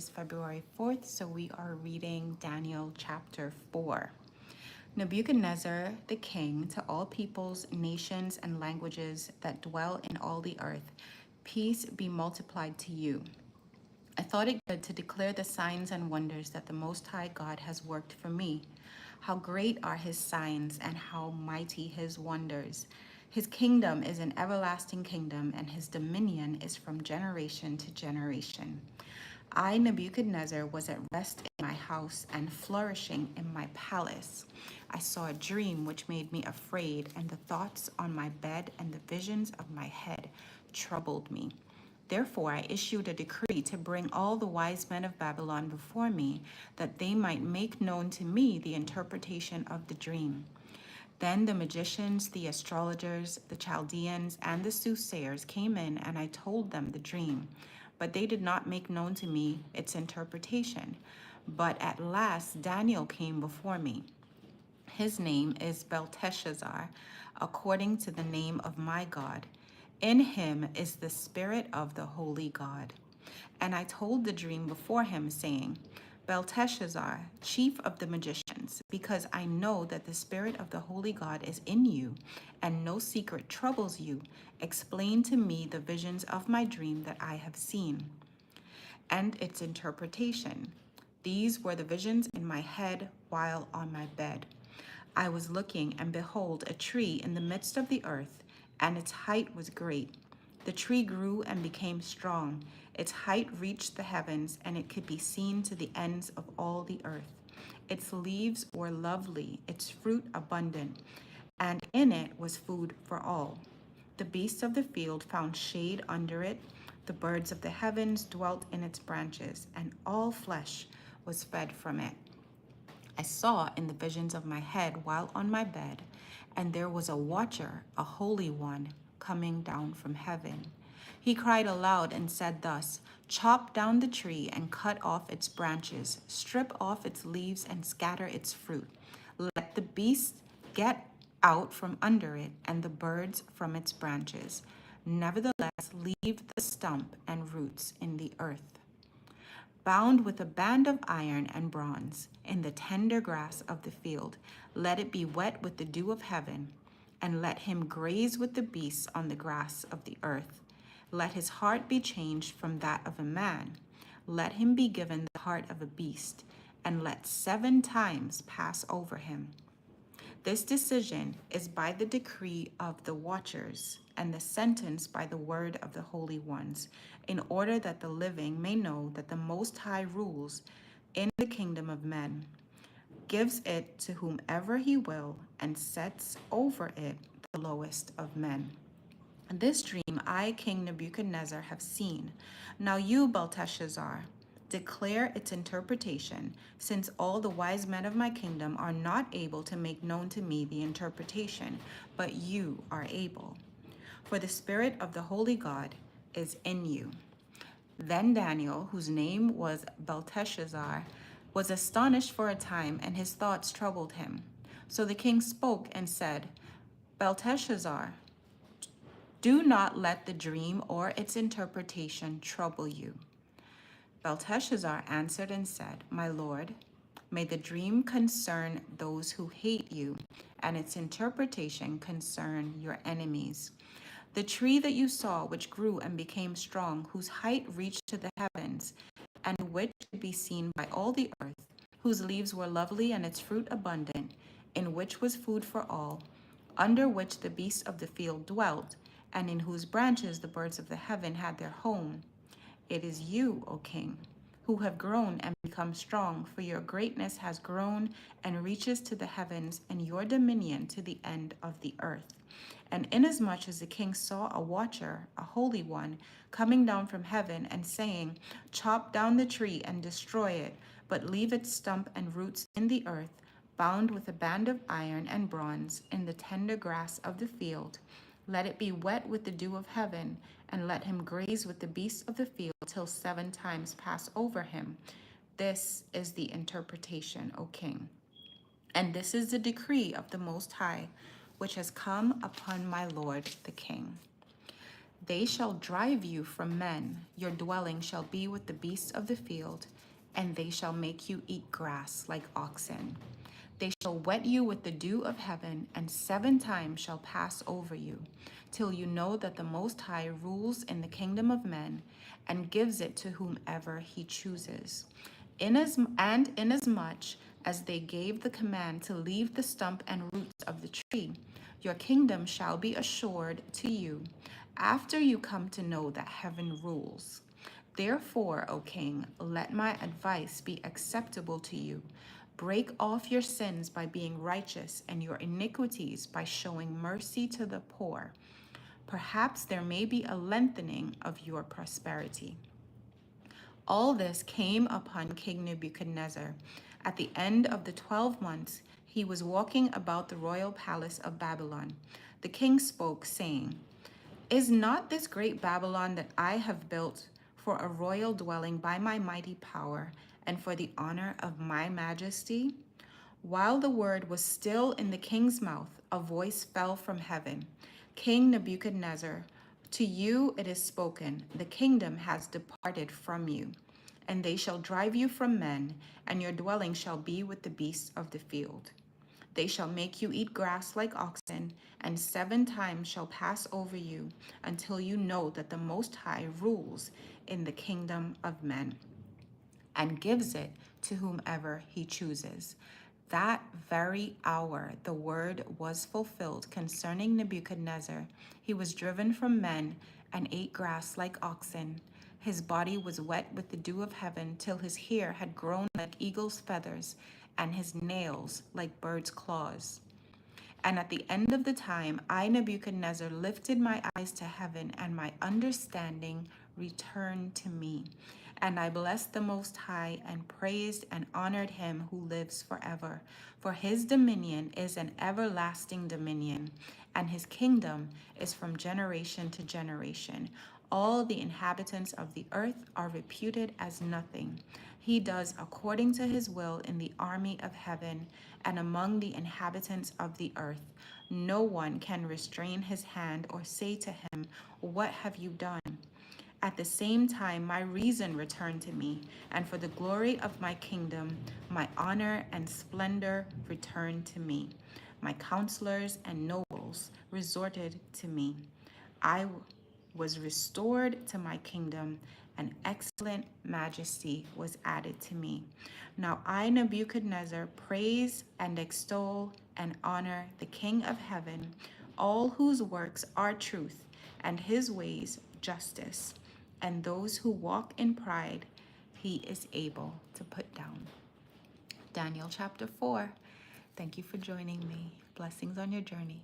is February 4th, so we are reading Daniel chapter 4. Nebuchadnezzar the king, to all peoples, nations, and languages that dwell in all the earth, peace be multiplied to you. I thought it good to declare the signs and wonders that the Most High God has worked for me. How great are his signs and how mighty his wonders. His kingdom is an everlasting kingdom, and his dominion is from generation to generation. I, Nebuchadnezzar, was at rest in my house and flourishing in my palace. I saw a dream which made me afraid, and the thoughts on my bed and the visions of my head troubled me. Therefore, I issued a decree to bring all the wise men of Babylon before me, that they might make known to me the interpretation of the dream. Then the magicians, the astrologers, the Chaldeans, and the soothsayers came in, and I told them the dream. But they did not make known to me its interpretation. But at last Daniel came before me. His name is Belteshazzar, according to the name of my God. In him is the spirit of the holy God. And I told the dream before him, saying, Belteshazzar, chief of the magicians, because I know that the spirit of the holy God is in you, and no secret troubles you, explain to me the visions of my dream that I have seen, and its interpretation. These were the visions in my head while on my bed. I was looking, and behold, a tree in the midst of the earth, and its height was great. The tree grew and became strong. Its height reached the heavens, and it could be seen to the ends of all the earth. Its leaves were lovely, its fruit abundant, and in it was food for all. The beasts of the field found shade under it. The birds of the heavens dwelt in its branches, and all flesh was fed from it. I saw in the visions of my head while on my bed, and there was a watcher, a holy one, coming down from heaven. He cried aloud and said thus, Chop down the tree and cut off its branches, strip off its leaves and scatter its fruit. Let the beasts get out from under it and the birds from its branches. Nevertheless, leave the stump and roots in the earth. Bound with a band of iron and bronze in the tender grass of the field, let it be wet with the dew of heaven, and let him graze with the beasts on the grass of the earth. Let his heart be changed from that of a man. Let him be given the heart of a beast, and let 7 times pass over him. This decision is by the decree of the watchers, and the sentence by the word of the holy ones, in order that the living may know that the Most High rules in the kingdom of men, gives it to whomever he will, and sets over it the lowest of men. This dream I, King Nebuchadnezzar, have seen. Now you, Belteshazzar, declare its interpretation, since all the wise men of my kingdom are not able to make known to me the interpretation, but you are able. For the spirit of the holy God is in you. Then Daniel, whose name was Belteshazzar, was astonished for a time, and his thoughts troubled him. So the king spoke and said, Belteshazzar, do not let the dream or its interpretation trouble you. Belteshazzar answered and said, My lord, may the dream concern those who hate you, and its interpretation concern your enemies. The tree that you saw, which grew and became strong, whose height reached to the heavens, and which could be seen by all the earth, whose leaves were lovely and its fruit abundant, in which was food for all, under which the beasts of the field dwelt, and in whose branches the birds of the heaven had their home. It is you, O king, who have grown and become strong, for your greatness has grown and reaches to the heavens, and your dominion to the end of the earth. And inasmuch as the king saw a watcher, a holy one, coming down from heaven and saying, Chop down the tree and destroy it, but leave its stump and roots in the earth, bound with a band of iron and bronze in the tender grass of the field, let it be wet with the dew of heaven, and let him graze with the beasts of the field till 7 times pass over him. This is the interpretation, O king. And this is the decree of the Most High, which has come upon my lord the king. They shall drive you from men, your dwelling shall be with the beasts of the field, and they shall make you eat grass like oxen. They shall wet you with the dew of heaven, and 7 times shall pass over you, till you know that the Most High rules in the kingdom of men, and gives it to whomever he chooses. Inasmuch as they gave the command to leave the stump and roots of the tree, your kingdom shall be assured to you, after you come to know that heaven rules. Therefore, O king, let my advice be acceptable to you. Break off your sins by being righteous, and your iniquities by showing mercy to the poor. Perhaps there may be a lengthening of your prosperity. All this came upon King Nebuchadnezzar. At the end of the 12 months, he was walking about the royal palace of Babylon. The king spoke, saying, Is not this great Babylon that I have built for a royal dwelling by my mighty power and for the honor of my majesty? While the word was still in the king's mouth, a voice fell from heaven. King Nebuchadnezzar, to you it is spoken, the kingdom has departed from you, and they shall drive you from men, and your dwelling shall be with the beasts of the field. They shall make you eat grass like oxen, and 7 times shall pass over you, until you know that the Most High rules in the kingdom of men, and gives it to whomever he chooses. That very hour the word was fulfilled concerning Nebuchadnezzar. He was driven from men and ate grass like oxen. His body was wet with the dew of heaven, till his hair had grown like eagle's feathers, and his nails like bird's claws. And at the end of the time, I, Nebuchadnezzar, lifted my eyes to heaven, and my understanding returned to me. And I blessed the Most High, and praised and honored him who lives forever. For his dominion is an everlasting dominion, and his kingdom is from generation to generation. All the inhabitants of the earth are reputed as nothing. He does according to his will in the army of heaven and among the inhabitants of the earth. No one can restrain his hand or say to him, What have you done? At the same time, my reason returned to me, and for the glory of my kingdom, my honor and splendor returned to me. My counselors and nobles resorted to me. I was restored to my kingdom, and excellent majesty was added to me. Now I, Nebuchadnezzar, praise and extol and honor the King of heaven, all whose works are truth, and his ways justice. And those who walk in pride, he is able to put down. Daniel chapter 4. Thank you for joining me. Blessings on your journey.